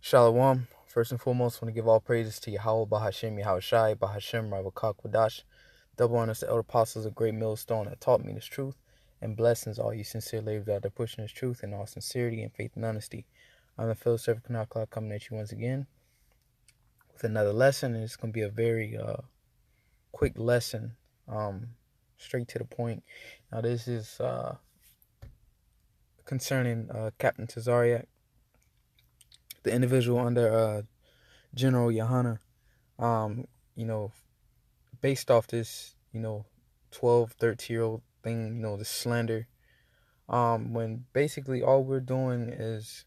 Shalom. First and foremost, I want to give all praises to Yahawah, BaHaShem, YAHAWASHI, BaHaShem, Rabakak, Wadash. Double honors to elder apostles of great millstone that taught me this truth, and blessings all you sincere laborers out there pushing this truth in all sincerity and faith and honesty. I'm the fellow servant Kanakla coming at you once again with another lesson, and it's going to be a very quick lesson, straight to the point. Now, this is concerning Captain Tazariak, the individual under General Yohana. Based off this, 12, 13-year-old thing, the slander, when basically all we're doing is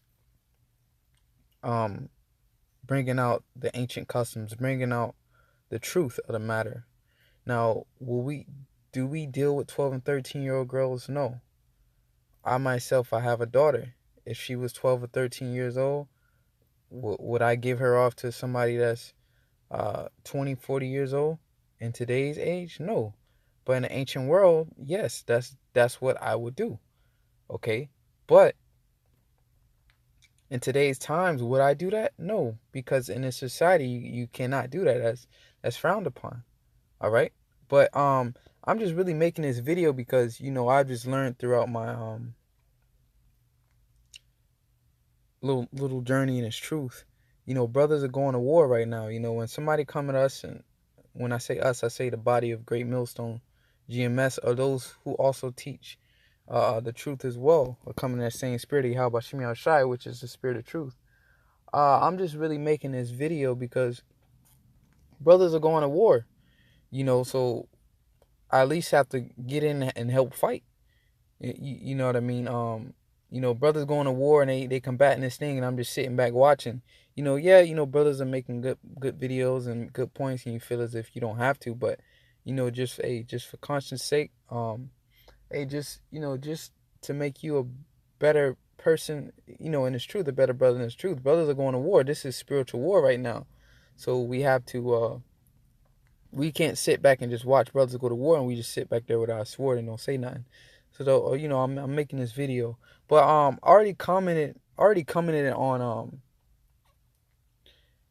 bringing out the ancient customs, bringing out the truth of the matter. Now, do we deal with 12 and 13-year-old girls? No. I myself, I have a daughter. If she was 12 or 13 years old, would I give her off to somebody that's 20, 40 years old in today's age? No. But in the ancient world, yes, that's what I would do. Okay? But in today's times, would I do that? No, because in this society, you cannot do that. That's frowned upon. All right? But I'm just really making this video because, I've just learned throughout my little journey in this truth. Brothers are going to war right now. When somebody come at us, and when I say us, I say the body of Great Millstone, GMS, or those who also teach the truth as well, are coming in that same spirit of YAHAWASHI, which is the spirit of truth. I'm just really making this video because brothers are going to war, so I at least have to get in and help fight. You know what I mean? Brothers going to war and they combating this thing, and I'm just sitting back watching. Brothers are making good videos and good points, and you feel as if you don't have to, but just for conscience sake, just to make you a better person, in this truth, a better brother in this truth. Brothers are going to war. This is spiritual war right now, so we have to. We can't sit back and just watch brothers go to war, and we just sit back there with our sword and don't say nothing. So though, I'm making this video, but already commented on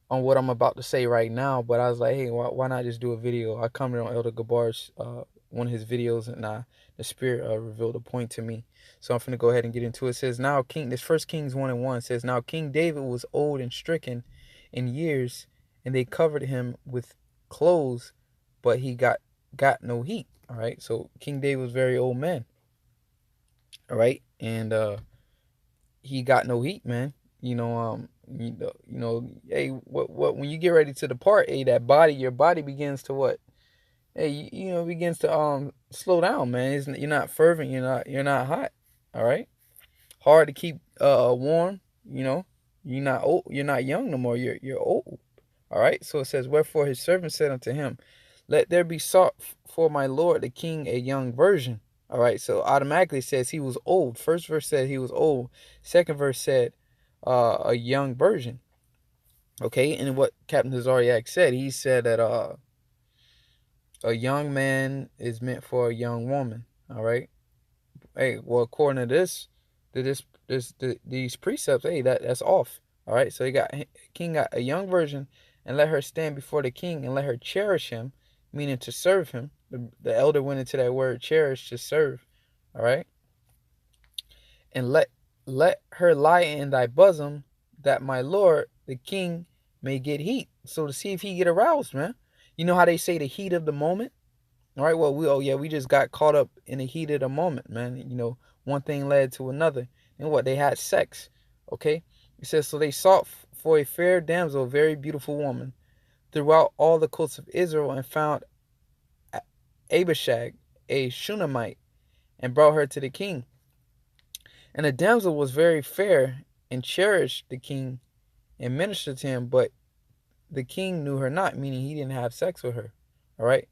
what I'm about to say right now. But I was like, hey, why not just do a video? I commented on Elder Gabar's one of his videos, and the spirit revealed a point to me. So I'm gonna go ahead and get into it. It says, now this First Kings 1:1 says, now King David was old and stricken in years, and they covered him with clothes, but he got no heat. All right, so King David was a very old man. All right, and he got no heat, man. Hey, what when you get ready to depart, hey, your body begins to what? Hey, begins to slow down, man. You're not fervent, you're not hot. All right, hard to keep warm. You're not old, you're not young no more. You're old. All right, so it says, wherefore his servant said unto him, let there be sought for my lord the king a young virgin. All right, so automatically it says he was old. First verse said he was old. Second verse said a young virgin. Okay, and what Captain Tazariak said, he said that a young man is meant for a young woman. All right. Hey, well, according to these precepts, hey, that's off. All right, so king got a young virgin, and let her stand before the king, and let her cherish him, meaning to serve him. The elder went into that word cherish, to serve. All right, and let her lie in thy bosom, that my lord the king may get heat. So to see if he get aroused, man. You know how they say the heat of the moment. All right, well, we just got caught up in the heat of the moment, man. One thing led to another, and what, they had sex. Okay, it says, so they sought for a fair damsel, a very beautiful woman, throughout all the coasts of Israel, and found Abishag, a Shunammite, and brought her to the king. And the damsel was very fair, and cherished the king, and ministered to him, but the king knew her not, meaning he didn't have sex with her. All right.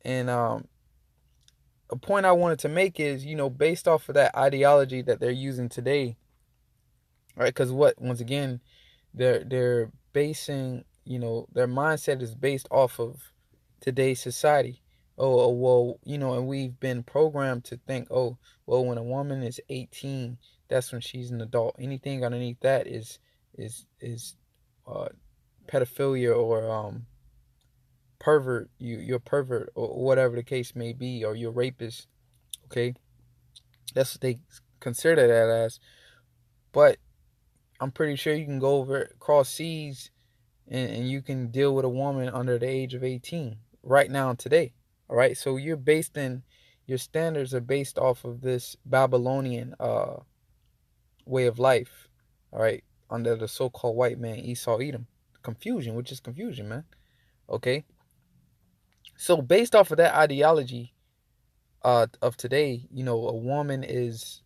And a point I wanted to make is, based off of that ideology that they're using today, right? Because once again, they're basing, their mindset is based off of today's society. Oh, well, and we've been programmed to think, oh, well, when a woman is 18, that's when she's an adult. Anything underneath that is uh pedophilia or pervert. You're a pervert or whatever the case may be, or you're a rapist. Okay, that's what they consider that as. But I'm pretty sure you can go over cross seas and you can deal with a woman under the age of 18 right now today. All right, so your standards are based off of this Babylonian way of life. All right, under the so-called white man Esau Edom. Confusion, which is confusion, man. Okay, so based off of that ideology of today, a woman is,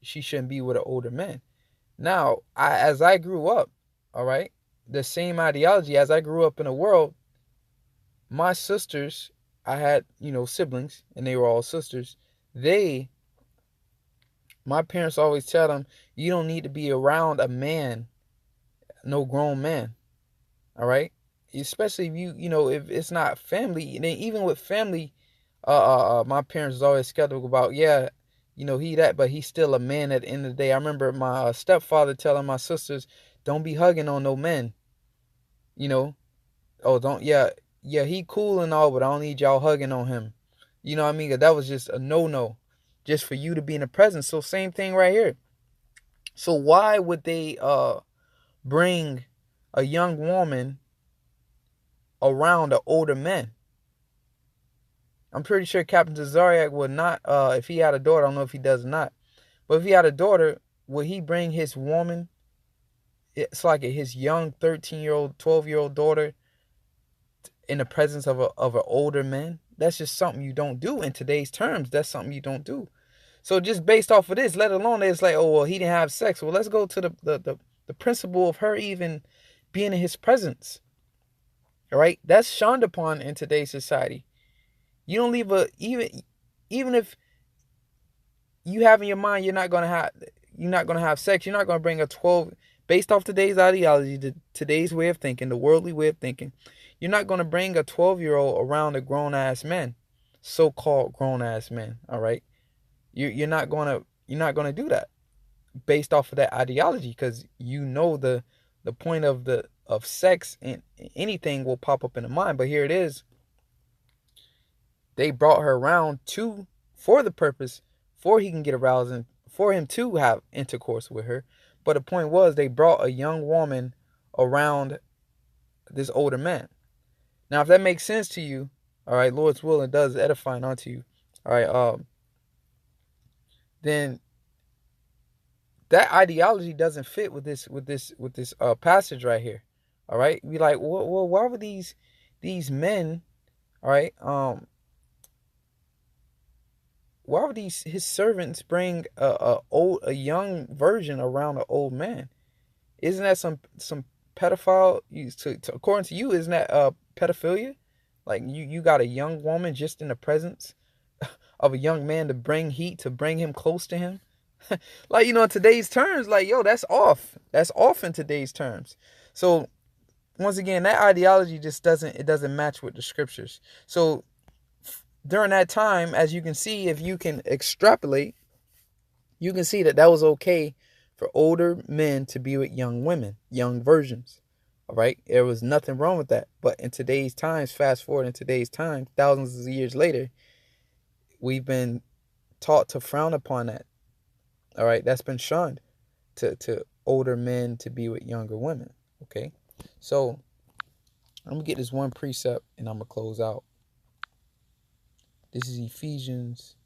she shouldn't be with an older man. Now, as I grew up, all right, the same ideology, as I grew up in the world, my sisters, I had, siblings, and they were all sisters. My parents always tell them, you don't need to be around a man, no grown man, all right? Especially if if it's not family. And then even with family, my parents was always skeptical about, yeah, he that, but he's still a man at the end of the day. I remember my stepfather telling my sisters, don't be hugging on no men, you know. Oh, don't, yeah, he cool and all, but I don't need y'all hugging on him. You know what I mean? That was just a no-no, just for you to be in the presence. So same thing right here. So why would they bring a young woman around an older man? I'm pretty sure Captain Zariak would not, if he had a daughter, I don't know if he does or not, but if he had a daughter, would he bring his woman, it's like his young 13-year-old, 12-year-old daughter in the presence of an older man? That's just something you don't do in today's terms. That's something you don't do. So just based off of this, let alone it's like, oh, well, he didn't have sex. Well, let's go to the principle of her even being in his presence. All right? That's shunned upon in today's society. You don't leave even if you have in your mind you're not gonna have sex, you're not gonna bring a 12, based off today's ideology, today's way of thinking, the worldly way of thinking, you're not gonna bring a 12-year-old around a grown ass man, so-called grown ass man. All right, you're not gonna do that based off of that ideology, because the point of sex, and anything will pop up in the mind. But here it is. They brought her around for the purpose, for he can get aroused and for him to have intercourse with her. But the point was, they brought a young woman around this older man. Now, if that makes sense to you, all right, Lord's will, and does edifying unto you, all right, then that ideology doesn't fit with this passage right here. All right, be like, well, why would these men, all right, why would his servants bring a young virgin around an old man? Isn't that some pedophile? According to you, isn't that pedophilia? Like you got a young woman just in the presence of a young man to bring heat, to bring him close to him. Like, in today's terms, like, yo, that's off. That's off in today's terms. So once again, that ideology just doesn't match with the scriptures. So during that time, as you can see, if you can extrapolate, you can see that was okay for older men to be with young women, young virgins. All right, there was nothing wrong with that. But in today's times, fast forward in today's time, thousands of years later, we've been taught to frown upon that. All right, that's been shunned, to older men to be with younger women. Okay, so I'm gonna get this one precept and I'm gonna close out. This is Ephesians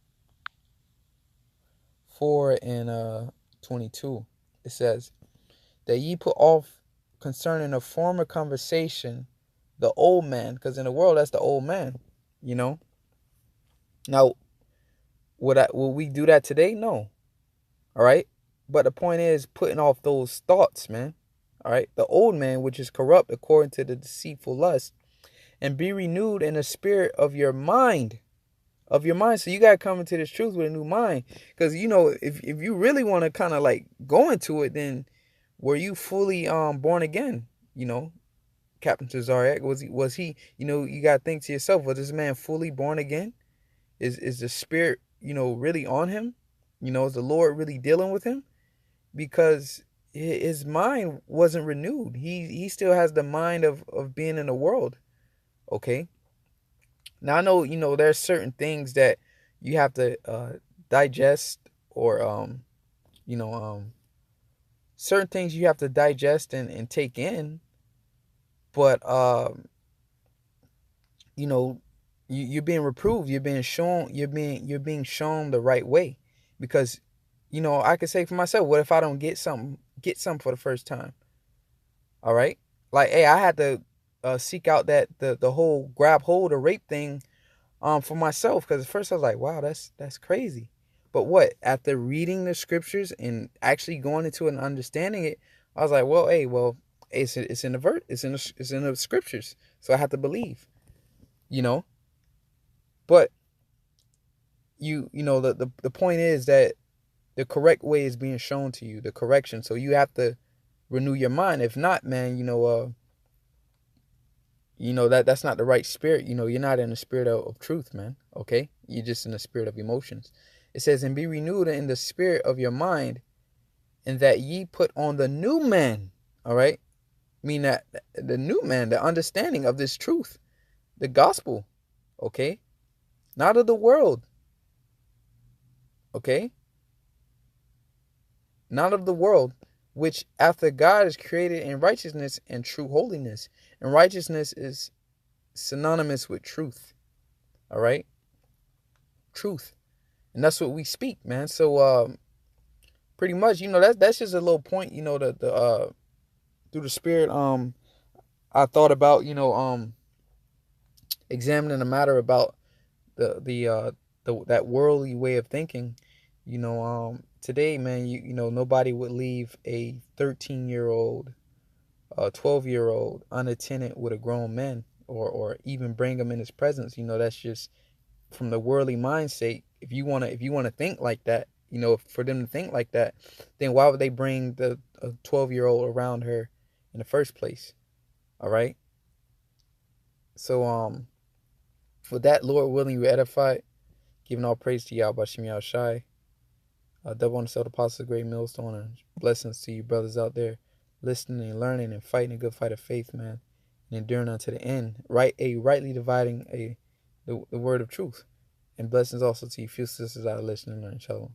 4 and 22. It says, that ye put off concerning a former conversation the old man, because in the world that's the old man. Now, will we do that today? No. All right, but the point is putting off those thoughts, man. All right, the old man, which is corrupt according to the deceitful lust, and be renewed in the spirit of your mind. So you gotta come into this truth with a new mind, because if you really want to kind of like go into it, then were you fully born again? Captain Zariak, was he you gotta think to yourself, was this man fully born again? Is the spirit really on him? Is the Lord really dealing with him? Because his mind wasn't renewed. He still has the mind of being in the world. Okay. Now I know, there's certain things that you have to digest, or you know, certain things you have to digest and take in, but you're being reproved, you're being shown, you're being shown the right way. Because I could say for myself, what if I don't get something for the first time? All right. Like, hey, I had to seek out that the whole grab hold or rape thing for myself, because at first I was like, wow, that's crazy. But what, after reading the scriptures and actually going into it and understanding it, I was like, well, hey, it's in the it's in the scriptures, so I have to believe, you know. But the point is that the correct way is being shown to you, the correction. So you have to renew your mind. If not, man, that's not the right spirit. You're not in the spirit of truth, man. Okay, you're just in the spirit of emotions. It says, and be renewed in the spirit of your mind, and that ye put on the new man. All right, mean that the new man, the understanding of this truth, the gospel. Okay, not of the world. Okay, not of the world, which after God is created in righteousness and true holiness. And righteousness is synonymous with truth. All right, truth. And that's what we speak, man. So pretty much, that's just a little point, the through the spirit, I thought about, examining the matter about that worldly way of thinking. Today, man, nobody would leave a 13-year-old, 12-year-old unattended with a grown man, or even bring him in his presence. That's just from the worldly mindset. If you want to think like that, for them to think like that, then why would they bring the 12-year-old around her in the first place? All right. So with that, Lord willing, you edified, giving all praise to YAHAWASHI. Double on the Self Apostles, great millstone, and blessings to you brothers out there listening and learning and fighting a good fight of faith, man, and enduring unto the end, rightly dividing the word of truth. And blessings also to you few sisters out of listening and learning. Shalom.